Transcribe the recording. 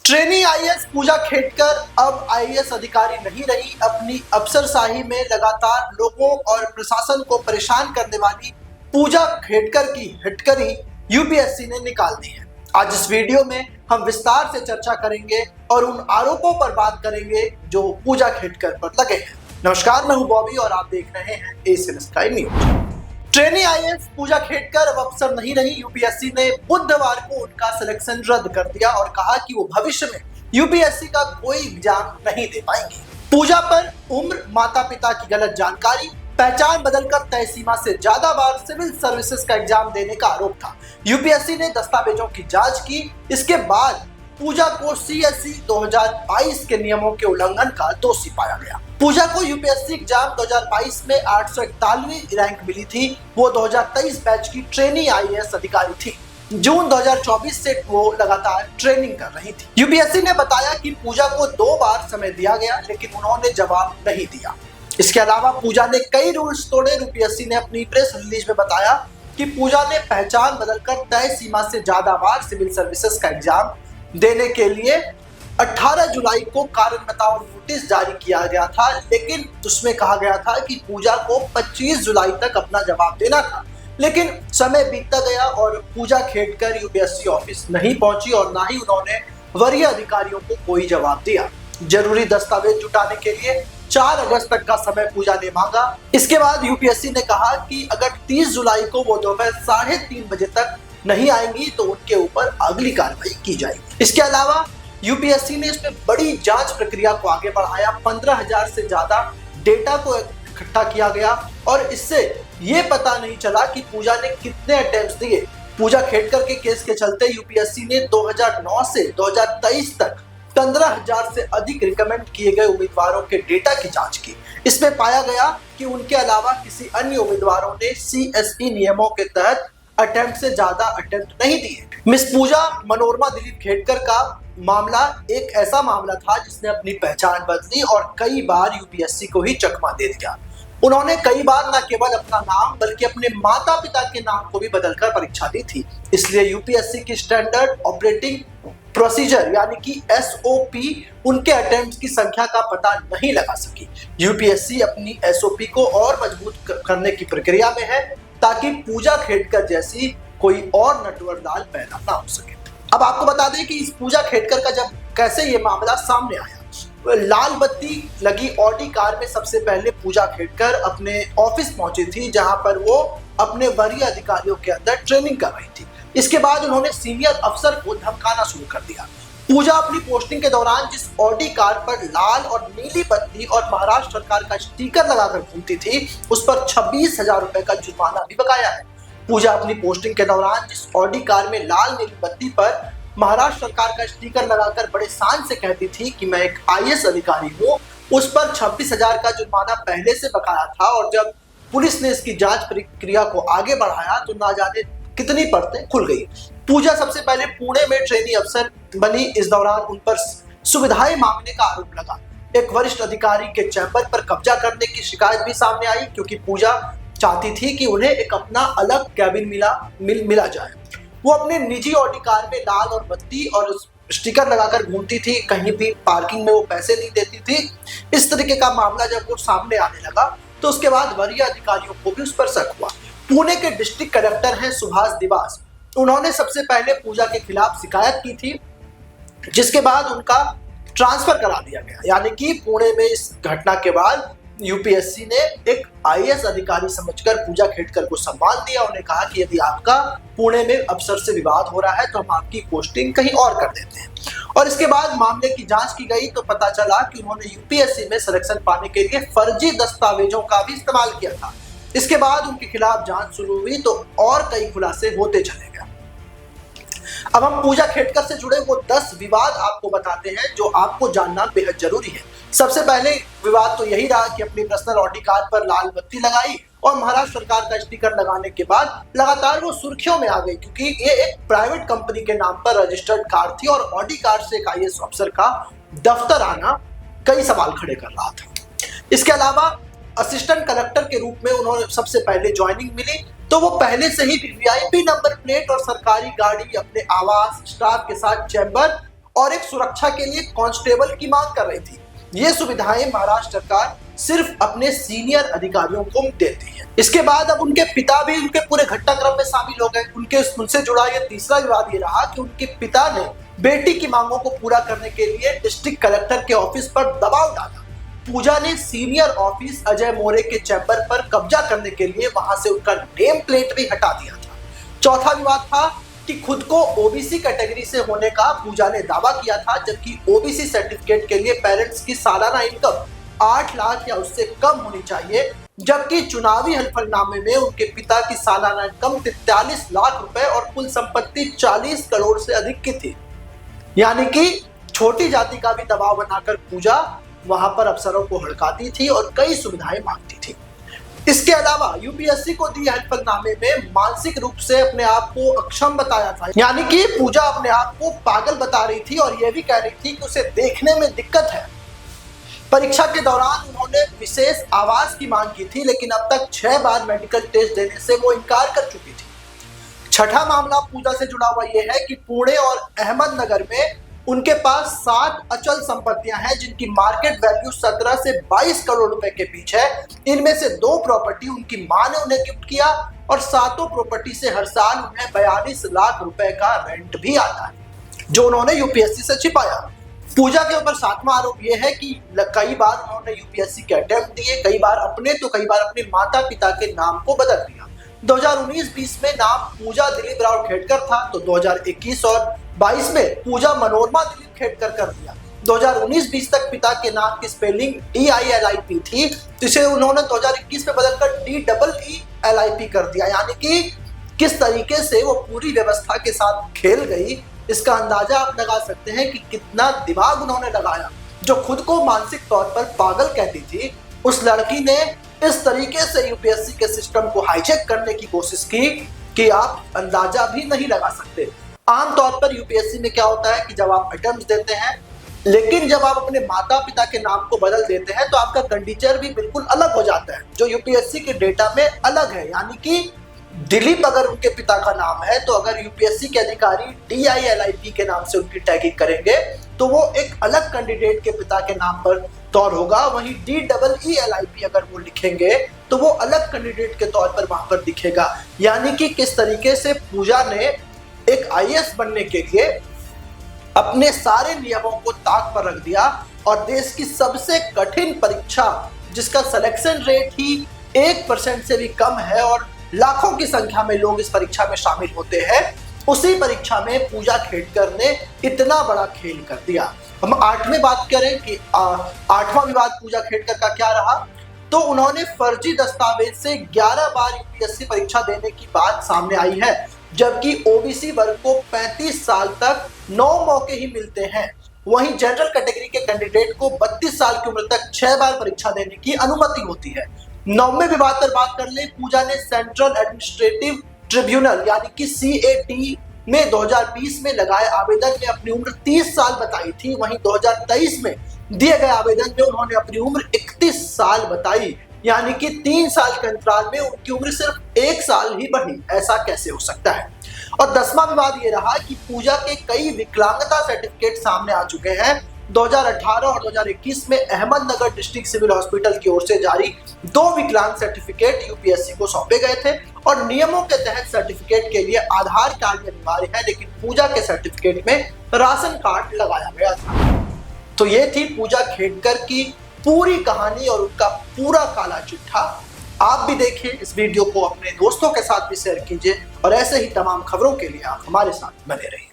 Trainee IAS Pooja Khedkar अब IAS अधिकारी नहीं रही। अपनी अफसरशाही में लगातार लोगों और प्रशासन को परेशान करने वाली पूजा खेड़कर की हिटकरी यूपीएससी ने निकाल दी है। आज इस वीडियो में हम विस्तार से चर्चा करेंगे और उन आरोपों पर बात करेंगे जो पूजा खेड़कर पर लगे हैं। नमस्कार, मैं हूं बॉबी और आप देख रहे हैं Asian Sky News. Trainee IAS Pooja Khedkar अब अफसर नहीं रही। यूपीएससी ने बुधवार को उनका सिलेक्शन रद्द कर दिया और कहा कि वो भविष्य में यूपीएससी का कोई एग्जाम नहीं दे पाएंगी। पूजा पर उम्र, माता पिता की गलत जानकारी, पहचान बदलकर तय सीमा से ज्यादा बार सिविल सर्विसेज का एग्जाम देने का आरोप था। यूपीएससी ने दस्तावेजों की जांच की। इसके बाद पूजा को सीएसई 2022 के नियमों के उल्लंघन का दोषी पाया गया। पूजा को यूपीएससी एग्जाम 2022 में 841वीं रैंक मिली थी। वो 2023 बैच की ट्रेनी आईएएस अधिकारी थी। जून 2024 से वो लगातार ट्रेनिंग कर रही थी। यूपीएससी ने बताया कि पूजा को 2 बार समय दिया गया, लेकिन उन्होंने जवाब नहीं दिया। इसके अलावा पूजा ने कई रूल्स तोड़े। यूपीएससी ने अपनी प्रेस रिलीज में बताया कि पूजा ने पहचान बदलकर तय सीमा से ज्यादा बार सिविल सर्विसेज का एग्जाम देने के लिए 18 जुलाई को कारण बताओ नोटिस जारी किया गया था, लेकिन उसमें कहा गया था कि पूजा को 25 जुलाई तक अपना जवाब देना था। लेकिन समय बीतता गया और पूजा खेड़कर यूपीएससी ऑफिस नहीं पहुंची और ना ही उन्होंने वरीय अधिकारियों को कोई जवाब दिया। जरूरी दस्तावेज जुटाने के लिए 4 अगस्त तक का समय पूजा ने मांगा। इसके बाद यूपीएससी ने कहा कि अगर 30 जुलाई को वो दोपहर 3:30 बजे तक नहीं आएंगी तो उनके ऊपर अगली कार्रवाई की जाएगी। इसके अलावा यूपीएससी ने इसमें बड़ी जांच प्रक्रिया को आगे बढ़ाया। 15,000 से ज्यादा डेटा को इकट्ठा किया गया और इससे ये पता नहीं चला कि पूजा ने कितने अटेम्प्ट्स दिए। पूजा खेड़कर के केस के चलते यूपीएससी ने 2009 से 2023 तक 15,000 से अधिक रिकमेंड किए गए उम्मीदवारों के डेटा की जांच की। इसमें पाया गया कि उनके अलावा किसी अन्य उम्मीदवारों ने सीएसई नियमों के तहत अटेम्प्ट से ज्यादा अटेम्प्ट नहीं दिए। मिस पूजा मनोरमा दिलीप खेड़कर का मामला एक ऐसा मामला था जिसने अपनी पहचान बदली और कई बार यूपीएससी को ही चकमा दे दिया। उन्होंने कई बार न केवल अपना नाम बल्कि अपने माता पिता के नाम को भी बदलकर परीक्षा दी थी। इसलिए यूपीएससी की स्टैंडर्ड ऑपरेटिंग प्रोसीजर यानी कि एसओपी उनके अटेम्प्ट की संख्या का पता नहीं लगा सकी। यूपीएससी अपनी एसओपी को और मजबूत करने की प्रक्रिया में है ताकि पूजा खेड़कर जैसी कोई और नटवर दाल पैदा ना हो सके। अब आपको बता दें कि इस पूजा खेड़कर का जब कैसे ये मामला सामने आया, लाल बत्ती लगी ऑडी कार में सबसे पहले पूजा खेड़कर अपने ऑफिस पहुंची थी, जहां पर वो अपने वरीय अधिकारियों के अंदर ट्रेनिंग कर रही थी। इसके बाद उन्होंने सीनियर अफसर को धमकाना शुरू कर दिया। पूजा अपनी पोस्टिंग के दौरान जिस ऑडी कार पर लाल और नीली बत्ती और महाराष्ट्र सरकार का स्टिकर लगाकर घूमती थी, उस पर 26,000 रुपए का जुर्माना भी बकाया है। पूजा अपनी पोस्टिंग के दौरान जिस ऑडी कार में लाल नीली बत्ती पर महाराष्ट्र सरकार का स्टिकर लगाकर बड़े शान से कहती थी कि मैं एक आईएएस अधिकारी हूँ, उस पर 26,000 का जुर्माना पहले से बकाया था। और जब पुलिस ने इसकी जांच प्रक्रिया को आगे बढ़ाया तो ना जाने कितनी परतें खुल गई। पूजा सबसे पहले पुणे में ट्रेनी अफसर बनी। इस दौरान उन पर सुविधाएं मांगने का आरोप लगा। एक वरिष्ठ अधिकारी के चैम्बर पर कब्जा करने की शिकायत भी सामने आई, क्योंकि पूजा चाहती थी कि उन्हें एक अपना अलग कैबिन मिला जाए। वो अपने निजी ऑडी कार में लाल और बत्ती और स्टिकर लगाकर घूमती थी। कहीं भी पार्किंग में वो पैसे नहीं देती थी। इस तरीके का मामला जब वो सामने आने लगा तो उसके बाद वरीय अधिकारियों को भी उस पर शक हुआ। पुणे के डिस्ट्रिक्ट कलेक्टर हैं सुभाष दिवास। उन्होंने सबसे पहले पूजा के खिलाफ शिकायत की थी, जिसके बाद उनका ट्रांसफर करा दिया गया। यानी कि पुणे में इस घटना के बाद यूपीएससी ने एक आईएएस अधिकारी समझकर पूजा खेड़कर को सम्मान दिया। उन्हें कहा कि यदि आपका पुणे में अफसर से विवाद हो रहा है तो हम आपकी पोस्टिंग कहीं और कर देते हैं। और इसके बाद मामले की जांच की गई तो पता चला कि उन्होंने यूपीएससी में सिलेक्शन पाने के लिए फर्जी दस्तावेजों का भी इस्तेमाल किया था। इसके बाद उनके खिलाफ जांच शुरू हुई तो और कई खुलासे होते चले गए। अब हम पूजा खेड़कर से जुड़े वो 10 विवाद आपको बताते हैं जो आपको जानना बेहद जरूरी है। सबसे पहले विवाद तो यही रहा कि अपनी पर्सनल ऑडी कार पर लाल बत्ती लगाई और महाराष्ट्र सरकार का स्टिकर लगाने के बाद लगातार वो सुर्खियों में आ गई, क्योंकि ये एक प्राइवेट कंपनी के नाम पर रजिस्टर्ड कार थी और ऑडी कार से एक आईएएस अफसर का दफ्तर आना कई सवाल खड़े कर रहा था। इसके अलावा असिस्टेंट कलेक्टर के रूप में उन्होंने सबसे पहले ज्वाइनिंग मिली, तो वो पहले से ही वीवीआईपी नंबर प्लेट और सरकारी गाड़ी, अपने आवास, स्टाफ के साथ चैम्बर और एक सुरक्षा के लिए कांस्टेबल की मांग कर रही थी। ये सुविधाएं महाराष्ट्र सरकार सिर्फ अपने सीनियर अधिकारियों को देती है। इसके बाद अब उनके पिता भी उनके पूरे घटनाक्रम में शामिल हो गए। उनसे जुड़ा ये तीसरा विवाद ये रहा कि उनके पिता ने बेटी की मांगों को पूरा करने के लिए डिस्ट्रिक्ट कलेक्टर के ऑफिस पर दबाव डाला। पूजा ने सीनियर ऑफिस अजय मोरे के चैम्बर पर कब्जा करने के लिए वहां से उनका नेम प्लेट भी हटा दिया था। चौथा विवाद था कि खुद को ओबीसी कैटेगरी से होने का पूजा ने दावा किया था, जबकि ओबीसी सर्टिफिकेट के लिए पेरेंट्स की सालाना इनकम 8 लाख या उससे कम होनी चाहिए, जबकि चुनावी हलफनामे में उनके पिता की सालाना इनकम 43 लाख रुपए और कुल संपत्ति 40 करोड़ से अधिक की थी। यानी कि छोटी जाति का भी दबाव बनाकर पूजा वहां पर अफसरों को हड़काती थी और कई सुविधाएं मांगती थी। इसके अलावा यूपीएससी को दिए हलफनामे में मानसिक रूप से अपने आप को अक्षम बताया था, यानी कि पूजा अपने आप को पागल बता रही थी और यह भी कह रही थी कि उसे देखने में दिक्कत है। परीक्षा के दौरान उन्होंने विशेष आवास की मांग की थी, लेकिन अब तक 6 बार मेडिकल टेस्ट देने से वो इनकार कर चुकी थी। छठा मामला पूजा से जुड़ा हुआ यह है कि पुणे और अहमदनगर में उनके पास 60 अचल संपत्तियां हैं, जिनकी मार्केट वैल्यू 17 से 22 करोड़ रुपए के बीच है। इनमें से 2 प्रॉपर्टी उनकी मां ने उन्हें गिफ्ट किया और 7 प्रॉपर्टी से हर साल उन्हें 42 लाख रुपए का रेंट भी आता है, जो उन्होंने यूपीएससी से छिपाया। पूजा के ऊपर 7वां आरोप यह है कि कई बार उन्होंने यूपीएससी के अटेम्प्ट दिए, कई बार अपने तो कई बार अपने माता पिता के नाम को बदल दिया। 2019-20 में नाम पूजा दिलीप राव खेड़कर था, तो 2021 और 22 में पूजा मनोरमा दिलीप खेड़कर कर दिया। 2019-20 तक पिता के नाम की स्पेलिंग DILIP थी, जिसे उन्होंने 2021 में बदलकर DEELIP कर दिया। यानी कि किस तरीके से वो पूरी व्यवस्था के साथ खेल गई, इसका अंदाजा आप लगा सकते हैं कि कितना दिमाग उन्होंने लगाया। जो खुद को मानसिक तौर पर पागल कहती थी, उस लड़की ने इस तरीके से यूपीएससी के सिस्टम को हाईजैक करने की कोशिश की कि आप अंदाजा भी नहीं लगा सकते। आमतौर पर यूपीएससी में क्या होता है कि जब आप अटेम्प्ट देते हैं, लेकिन जब आप अपने माता पिता के नाम को बदल देते हैं तो आपका कंडीचर भी बिल्कुल अलग हो जाता है, जो यूपीएससी के डेटा में अलग है। यानी कि दिलीप अगर उनके पिता का नाम है, तो अगर यूपीएससी के अधिकारी DILIP के नाम से उनकी टैगिंग करेंगे तो वो एक अलग कैंडिडेट के पिता के नाम पर तौर होगा। वहीं DEELIP अगर वो लिखेंगे तो वो अलग कैंडिडेट के तौर पर वहां पर दिखेगा। यानी कि किस तरीके से पूजा ने एक IAS बनने के लिए अपने सारे नियमों को ताक पर रख दिया और देश की सबसे कठिन परीक्षा, जिसका सिलेक्शन रेट ही 1% से भी कम है और लाखों की संख्या में लोग इस परीक्षा में शामिल होते हैं, उसी परीक्षा में पूजा खेड़कर ने इतना बड़ा खेल कर दिया। हम 8वें बात करें कि 8वां विवाद पूजा खेड़कर का क्या रहा, तो उन्होंने फर्जी दस्तावेज से 11 बार यूपीएससी परीक्षा देने की बात सामने आई है, जबकि ओबीसी वर्ग को 35 साल तक 9 मौके ही मिलते हैं। वहीं जनरल कैटेगरी के कैंडिडेट को 32 साल की उम्र तक 6 बार परीक्षा देने की अनुमति होती है। 9वें विवाद पर बात कर ले, पूजा ने सेंट्रल एडमिनिस्ट्रेटिव ट्रिब्यूनल यानी कि CAT में 2020 में लगाए आवेदन में अपनी उम्र 30 साल बताई थी। वहीं 2023 में दिए गए आवेदन में उन्होंने अपनी उम्र 31 साल बताई, यानी कि 3 साल के अंतराल में उनकी उम्र सिर्फ 1 साल ही बढ़ी। ऐसा कैसे हो सकता है? और 10वां विवाद ये रहा कि पूजा के कई विकलांगता सर्टिफिकेट सामने आ चुके हैं। 2018 और 2021 में अहमदनगर डिस्ट्रिक्ट सिविल हॉस्पिटल की ओर से जारी 2 विकलांग सर्टिफिकेट यूपीएससी को सौंपे गए थे और नियमों के तहत सर्टिफिकेट के लिए आधार कार्ड अनिवार्य है, लेकिन पूजा के सर्टिफिकेट में राशन कार्ड लगाया गया था। तो ये थी पूजा खेड़कर की पूरी कहानी और उनका पूरा काला चिट्ठा। आप भी देखिए इस वीडियो को, अपने दोस्तों के साथ भी शेयर कीजिए और ऐसे ही तमाम खबरों के लिए आप हमारे साथ बने रहिए।